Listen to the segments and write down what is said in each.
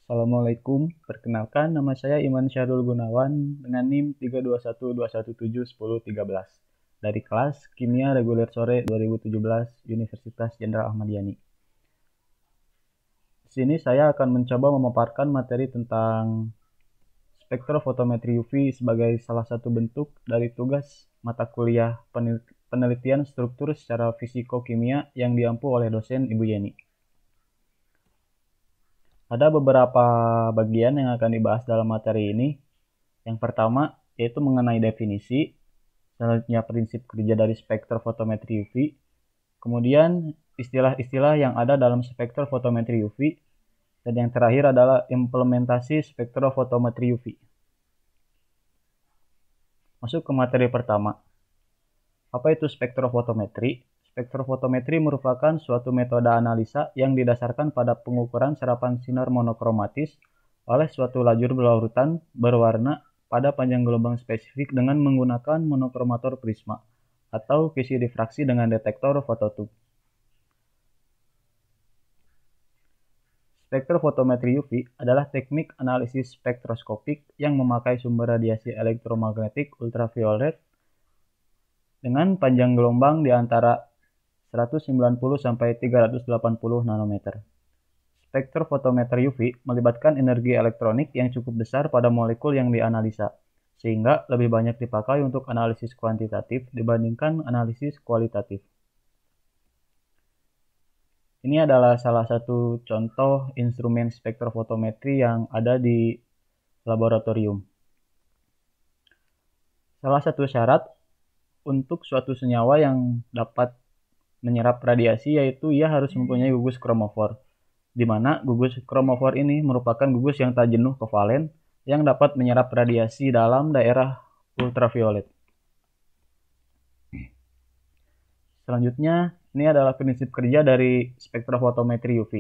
Assalamualaikum, perkenalkan nama saya Iman Syahrul Gunawan dengan NIM 32121711013 dari kelas Kimia Reguler Sore 2017 Universitas Jenderal Ahmad Yani. Di sini saya akan mencoba memaparkan materi tentang spektrofotometri UV sebagai salah satu bentuk dari tugas mata kuliah penelitian struktur secara fisiko-kimia yang diampu oleh dosen Ibu Yeni. Ada beberapa bagian yang akan dibahas dalam materi ini. Yang pertama yaitu mengenai definisi, selanjutnya prinsip kerja dari spektrofotometri UV, kemudian istilah-istilah yang ada dalam spektrofotometri UV, dan yang terakhir adalah implementasi spektrofotometri UV. Masuk ke materi pertama. Apa itu spektrofotometri? Spektrofotometri merupakan suatu metode analisa yang didasarkan pada pengukuran serapan sinar monokromatis oleh suatu lajur berlarutan berwarna pada panjang gelombang spesifik dengan menggunakan monokromator prisma atau kisi difraksi dengan detektor fototube. Spektrofotometri UV adalah teknik analisis spektroskopik yang memakai sumber radiasi elektromagnetik ultraviolet dengan panjang gelombang di antara 190 sampai 380 nanometer. Spektrofotometer UV melibatkan energi elektronik yang cukup besar pada molekul yang dianalisa, sehingga lebih banyak dipakai untuk analisis kuantitatif dibandingkan analisis kualitatif. Ini adalah salah satu contoh instrumen spektrofotometri yang ada di laboratorium. Salah satu syarat untuk suatu senyawa yang dapat menyerap radiasi yaitu ia harus mempunyai gugus kromofor, di mana gugus kromofor ini merupakan gugus yang tak jenuh kovalen yang dapat menyerap radiasi dalam daerah ultraviolet. Selanjutnya, ini adalah prinsip kerja dari spektrofotometri UV.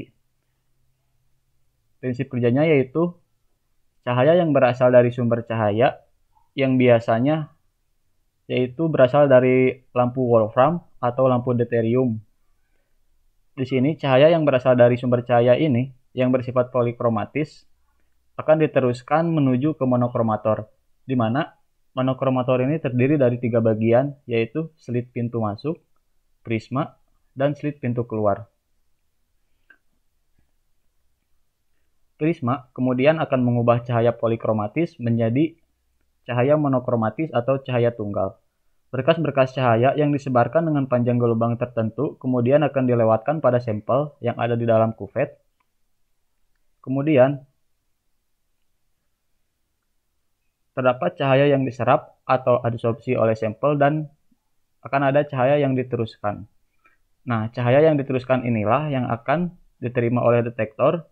Prinsip kerjanya yaitu cahaya yang berasal dari sumber cahaya yang biasanya yaitu berasal dari lampu wolfram atau lampu deuterium. Di sini cahaya yang berasal dari sumber cahaya ini yang bersifat polikromatis akan diteruskan menuju ke monokromator, di mana monokromator ini terdiri dari 3 bagian, yaitu slit pintu masuk, prisma, dan slit pintu keluar. Prisma kemudian akan mengubah cahaya polikromatis menjadi cahaya monokromatis atau cahaya tunggal. Berkas-berkas cahaya yang disebarkan dengan panjang gelombang tertentu kemudian akan dilewatkan pada sampel yang ada di dalam kuvet. Kemudian terdapat cahaya yang diserap atau adsorpsi oleh sampel dan akan ada cahaya yang diteruskan. Nah, cahaya yang diteruskan inilah yang akan diterima oleh detektor,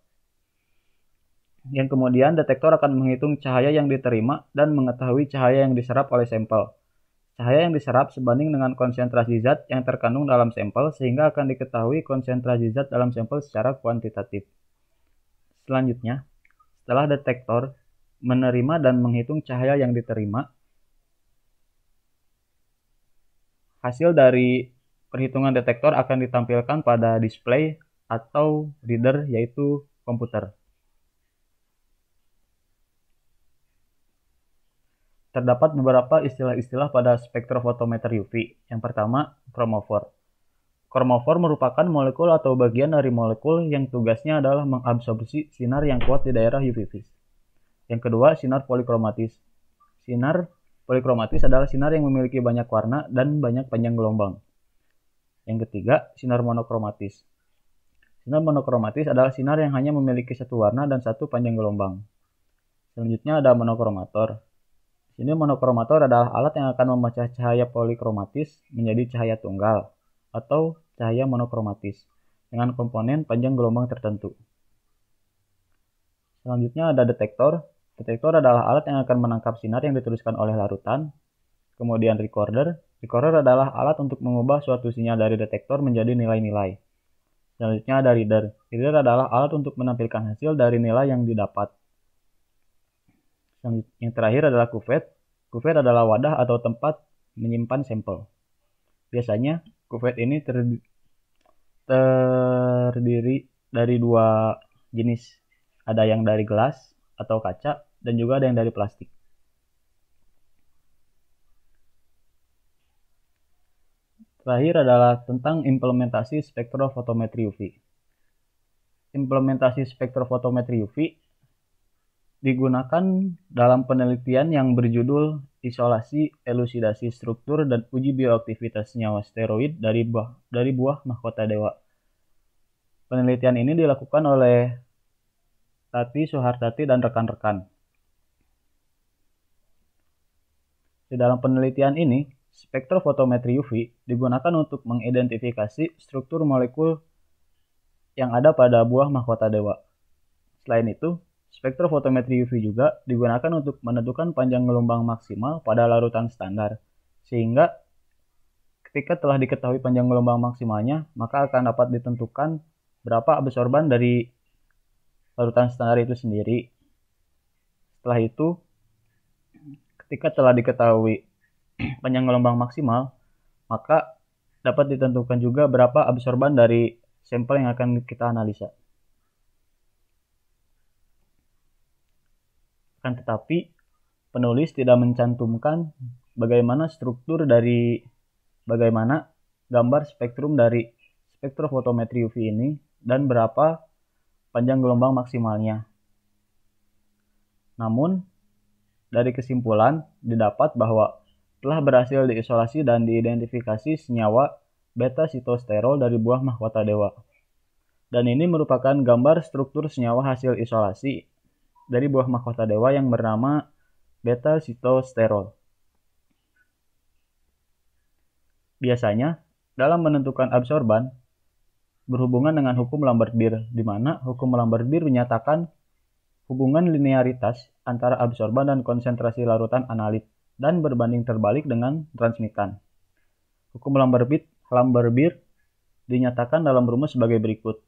yang kemudian detektor akan menghitung cahaya yang diterima dan mengetahui cahaya yang diserap oleh sampel. Cahaya yang diserap sebanding dengan konsentrasi zat yang terkandung dalam sampel sehingga akan diketahui konsentrasi zat dalam sampel secara kuantitatif. Selanjutnya, setelah detektor menerima dan menghitung cahaya yang diterima, hasil dari perhitungan detektor akan ditampilkan pada display atau reader yaitu komputer. Terdapat beberapa istilah-istilah pada spektrofotometer UV. Yang pertama, kromofor. Kromofor merupakan molekul atau bagian dari molekul yang tugasnya adalah mengabsorpsi sinar yang kuat di daerah UV vis. Yang kedua, sinar polikromatis. Sinar polikromatis adalah sinar yang memiliki banyak warna dan banyak panjang gelombang. Yang ketiga, sinar monokromatis. Sinar monokromatis adalah sinar yang hanya memiliki satu warna dan satu panjang gelombang. Selanjutnya ada monokromator. Ini monokromator adalah alat yang akan memecah cahaya polikromatis menjadi cahaya tunggal atau cahaya monokromatis dengan komponen panjang gelombang tertentu. Selanjutnya ada detektor. Detektor adalah alat yang akan menangkap sinar yang dituliskan oleh larutan. Kemudian recorder. Recorder adalah alat untuk mengubah suatu sinyal dari detektor menjadi nilai-nilai. Selanjutnya ada reader. Reader adalah alat untuk menampilkan hasil dari nilai yang didapat. Yang terakhir adalah kuvet. Kuvet adalah wadah atau tempat menyimpan sampel. Biasanya kuvet ini terdiri dari 2 jenis, Ada yang dari gelas atau kaca, dan juga ada yang dari plastik. Terakhir adalah tentang implementasi spektrofotometri UV. Implementasi spektrofotometri UV digunakan dalam penelitian yang berjudul Isolasi, Elusidasi Struktur, dan Uji Bioaktivitas Senyawa Steroid dari buah mahkota dewa. Penelitian ini dilakukan oleh Tati Suhartati dan rekan-rekan. Di dalam penelitian ini, spektrofotometri UV digunakan untuk mengidentifikasi struktur molekul yang ada pada buah mahkota dewa. Selain itu, spektrofotometri UV juga digunakan untuk menentukan panjang gelombang maksimal pada larutan standar, sehingga ketika telah diketahui panjang gelombang maksimalnya, maka akan dapat ditentukan berapa absorban dari larutan standar itu sendiri. Setelah itu, ketika telah diketahui panjang gelombang maksimal, maka dapat ditentukan juga berapa absorban dari sampel yang akan kita analisa. Akan tetapi, penulis tidak mencantumkan bagaimana gambar spektrum dari spektrofotometri UV ini dan berapa panjang gelombang maksimalnya. Namun, dari kesimpulan didapat bahwa telah berhasil diisolasi dan diidentifikasi senyawa beta-sitosterol dari buah mahkota dewa. Dan ini merupakan gambar struktur senyawa hasil isolasi dari buah mahkota dewa yang bernama beta-sitosterol. Biasanya, dalam menentukan absorban, berhubungan dengan hukum Lambert-Beer, di mana hukum Lambert-Beer menyatakan hubungan linearitas antara absorban dan konsentrasi larutan analit dan berbanding terbalik dengan transmitan. Hukum Lambert-Beer dinyatakan dalam rumus sebagai berikut.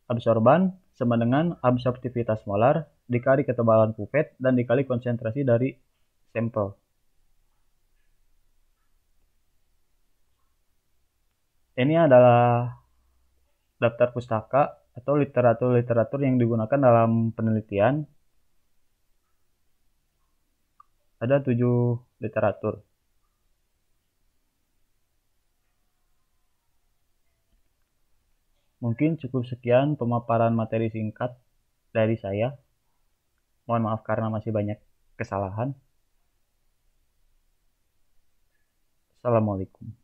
Absorban sama dengan absorptivitas molar dikali ketebalan pipet dan dikali konsentrasi dari sampel. Ini adalah daftar pustaka atau literatur-literatur yang digunakan dalam penelitian. Ada 7 literatur. Mungkin cukup sekian pemaparan materi singkat dari saya. Mohon maaf karena masih banyak kesalahan. Assalamualaikum.